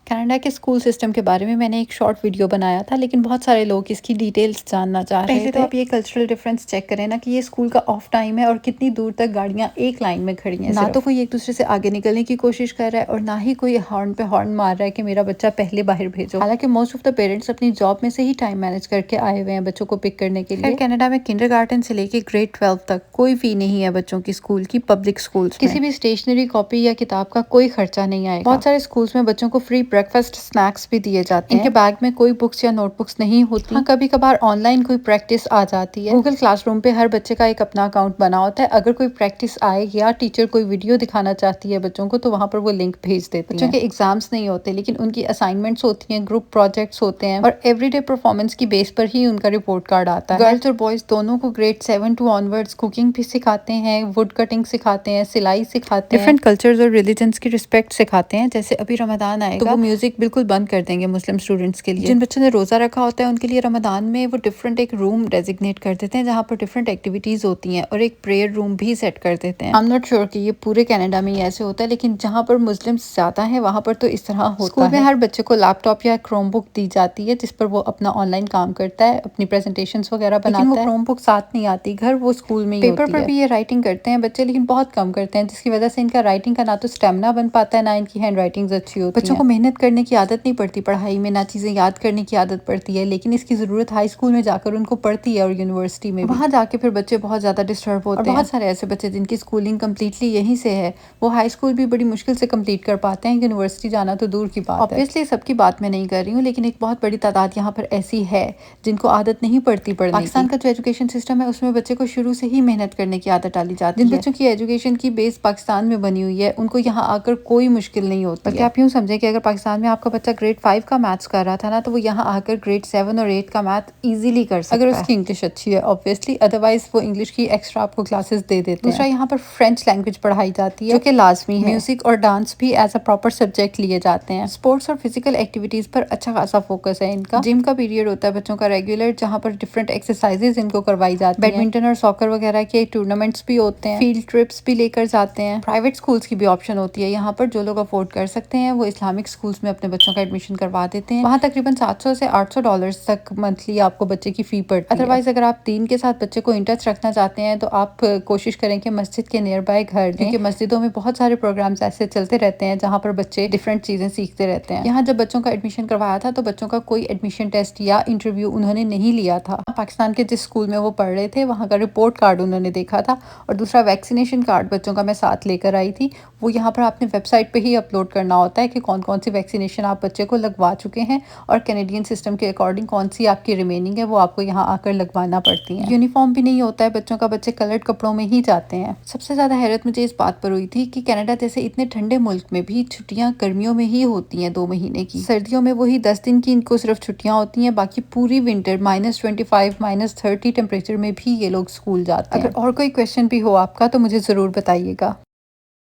Canada کے school system کے بارے میں میں نے ایک شارٹ ویڈیو بنایا تھا، لیکن بہت سارے لوگ اس کی ڈیٹیلز جاننا چاہ رہے تھے۔ پہلے تو آپ یہ کلچرل ڈفرینس چیک کریں نا کہ یہ اسکول کا آف ٹائم ہے اور کتنی دور تک گاڑیاں ایک لائن میں کھڑی ہیں، نہ تو کوئی ایک دوسرے سے آگے نکلنے کی کوشش کر رہا ہے اور نہ ہی کوئی ہارن پہ ہارن مار رہا ہے کہ میرا بچہ پہلے باہر بھیجو۔ حالانکہ موسٹ آف دا پیرنٹس اپنی جاب میں سے ہی ٹائم مینج کر کے آئے ہوئے ہیں بچوں کو پک کرنے کے لیے۔ کینیڈا میں کنڈرگارٹن سے لے کے گریڈ 12 تک کوئی فی نہیں ہے بچوں کی اسکول کی، پبلک اسکولز میں کسی بھی اسٹیشنری، کاپی یا کتاب کا کوئی خرچہ نہیں آئے گا۔ بہت سارے اسکولز میں بچوں کو فری بریکفاسٹ، اسنیکس بھی دیے جاتے ہیں۔ ان کے بیگ میں کوئی بکس یا نوٹ بکس نہیں ہوتی۔ ہاں، کبھی کبھار آن لائن کوئی پریکٹس آ جاتی ہے۔ گوگل کلاس روم پہ ہر بچے کا ایک اپنا اکاؤنٹ بنا ہوتا ہے، اگر کوئی پریکٹس آئے یا ٹیچر کوئی ویڈیو دکھانا چاہتی ہے بچوں کو تو وہاں پر وہ لنک بھیج دیتی ہے۔ بچوں کے ایگزامس نہیں ہوتے لیکن ان کی اسائنمنٹس ہوتی ہیں، گروپ پروجیکٹس ہوتے ہیں اور ایوری ڈے پرفارمنس کی بیس پر ہی ان کا رپورٹ کارڈ آتا ہے۔ گرلز اور بوائز دونوں کو گریڈ 7 ٹو آنورڈز کوکنگ بھی سکھاتے ہیں، ووڈ کٹنگ سکھاتے ہیں، سلائی سکھاتے ہیں، ڈفرینٹ کلچرز اور ریلیجنس کی رسپیکٹ سکھاتے ہیں۔ جیسے ابھی رمضان آئے گا تو وہ میوزک بالکل بند کر دیں گے مسلم اسٹوڈنٹس کے لیے۔ جن بچوں نے روزہ رکھا ہوتا ہے ان کے لیے رمضان میں وہ ڈفرینٹ ایک روم ڈیزگنیٹ کر دیتے ہیں جہاں پر ڈفرینٹ ایکٹیویٹیز ہوتی ہیں اور ایک پریئر روم بھی سیٹ کر دیتے ہیں۔ I'm not sure کہ یہ پورے کینیڈا میں ہی ایسے ہوتا ہے، لیکن جہاں پر مسلم زیادہ ہیں وہاں پر تو اس طرح ہوتا ہے۔ اسکول میں ہر بچے کو لیپ ٹاپ یا کروم بک دی جاتی ہے جس پر وہ اپنا آن لائن کام کرتا ہے، اپنی پریزنٹیشنز وغیرہ بناتا ہے۔ لیکن وہ کروم بک ساتھ نہیں آتی، گھر وہ اسکول میں ہی ہوتی ہے۔ پیپر پر بھی یہ رائٹنگ کرتے ہیں بچے، لیکن بہت کم کرتے ہیں، جس کی وجہ سے ان کا رائٹنگ کا نہ تو اسٹیمنا بن پاتا ہے، نہ ان کی ہینڈ رائٹنگز اچھی ہوتی ہیں۔ بچوں کو محنت کرنے کی عادت نہیں پڑتی پڑھائی میں، نہ چیزیں یاد کرنے کی عادت پڑتی ہے، لیکن اس کی ضرورت ہائی اسکول میں جا کر ان کو پڑتی ہے اور یونیورسٹی میں بھی۔ وہاں جا کے پھر بچے بہت زیادہ ڈسٹرب ہوتے ہیں اور بہت سارے ایسے بچے جن کی اسکولنگ کمپلیٹلی یہیں سے ہے، وہ ہائی اسکول بھی بڑی مشکل سے کمپلیٹ کر پاتے ہیں، یونیورسٹی جانا تو دور کی بات ہے۔ obviously سب کی بات میں نہیں کر رہی ہوں، لیکن ایک بہت بڑی تعداد یہاں پر ایسی ہے جن کو عادت نہیں پڑتی پڑھنے کی۔ پاکستان کا جو ایجوکیشن سسٹم ہے اس میں بچے کو شروع سے ہی محنت کرنے کی عادت ڈالی جاتی ہے۔ جن بچوں کی ایجوکیشن کی بیس پاکستان میں بنی ہوئی ہے ان کو یہاں آ کر کوئی مشکل نہیں ہوتی ہے۔ بلکہ آپ یوں سمجھیں کہ اگر پاکستان میں آپ کا بچہ گریڈ 5 کا میتھس کر رہا تھا نا تو وہ یہاں آ کر گریڈ 7 اور 8 کا میتھ ایزیلی کر سکتا ہے، اگر اس کی انگلش اچھی ہے obviously، ادروائز وہ انگلش کی ایکسٹرا آپ کو کلاسز دے دیتے ہیں۔ دوسرا یہاں پر فرینچ لینگویج پڑھائی جاتی ہے جو کہ لازمی ہے۔ میوزک اور ڈانس بھی ایز اے پراپر سبجیکٹ لیے جاتے ہیں۔ اسپورٹس اور فزیکل ایکٹیویٹیز پر اچھا خاصا فوکس ہے ان کا۔ جم کا پیریڈ ہوتا ہے بچوں کا ریگولر، جہاں پر ڈفرینٹ ایکسرسائزز ان کو کروائی جاتی ہیں۔ بیڈمنٹن اور ساکر وغیرہ کے ٹورنامنٹس بھی ہوتے ہیں، فیلڈ ٹرپس بھی لے کر جاتے ہیں۔ پرائیویٹ اسکولس کی بھی آپشن ہوتی ہے یہاں پر، جو لوگ افورڈ کر سکتے ہیں وہ اسلامک اسکولس میں اپنے بچوں کا ایڈمیشن کروا دیتے ہیں۔ وہاں تقریباً 700 سے $800 تک منتھلی آپ کو بچے کی فی پڑتی ہے۔ ادروائز اگر آپ دین کے ساتھ بچے کو ان ٹچ رکھنا چاہتے ہیں تو آپ کوشش کریں کہ مسجد کے نیئر بائی گھر لیں، کیونکہ مسجدوں میں بہت سارے پروگرامز ایسے چلتے رہتے ہیں جہاں پر بچے ڈفرینٹ چیزیں سیکھتے رہتے ہیں۔ یہاں جب بچوں کا ایڈمیشن کروایا تھا تو بچوں کا کوئی ایڈمیشن ٹیسٹ یا انٹرویو انہوں نے نہیں لیا تھا۔ پاکستان کے جس اسکول میں وہ پڑھ رہے تھے وہاں کا رپورٹ کارڈ انہوں نے دیکھا تھا، اور دوسرا ویکسینیشن کارڈ بچوں کا میں ساتھ لے کر آئی تھی۔ وہ یہاں پر آپ نے ویب سائٹ پہ ہی اپلوڈ کرنا ہوتا ہے کہ کون کون سی ویکسینیشن آپ بچے کو لگوا چکے ہیں، اور کینیڈین سسٹم کے اکارڈنگ کون سی آپ کی ریمیننگ ہے وہ آپ کو یہاں آ کر لگوانا پڑتی ہیں۔ یونیفارم بھی نہیں ہوتا ہے بچوں کا، بچے کلرڈ کپڑوں میں ہی جاتے ہیں۔ سب سے زیادہ حیرت مجھے اس بات پر ہوئی تھی کہ کینیڈا جیسے اتنے ٹھنڈے ملک میں بھی چھٹیاں گرمیوں میں ہی ہوتی ہیں 2 مہینے کی، سردیوں میں وہی 10 دن کی ان کو صرف چھٹیاں ہوتی ہیں، باقی پوری ونٹر -25 -30 ٹیمپریچر میں بھی یہ لوگ اسکول جاتے ہیں۔ اگر اور کوئی کویسچن بھی ہو آپ کا تو مجھے ضرور بتائیے گا۔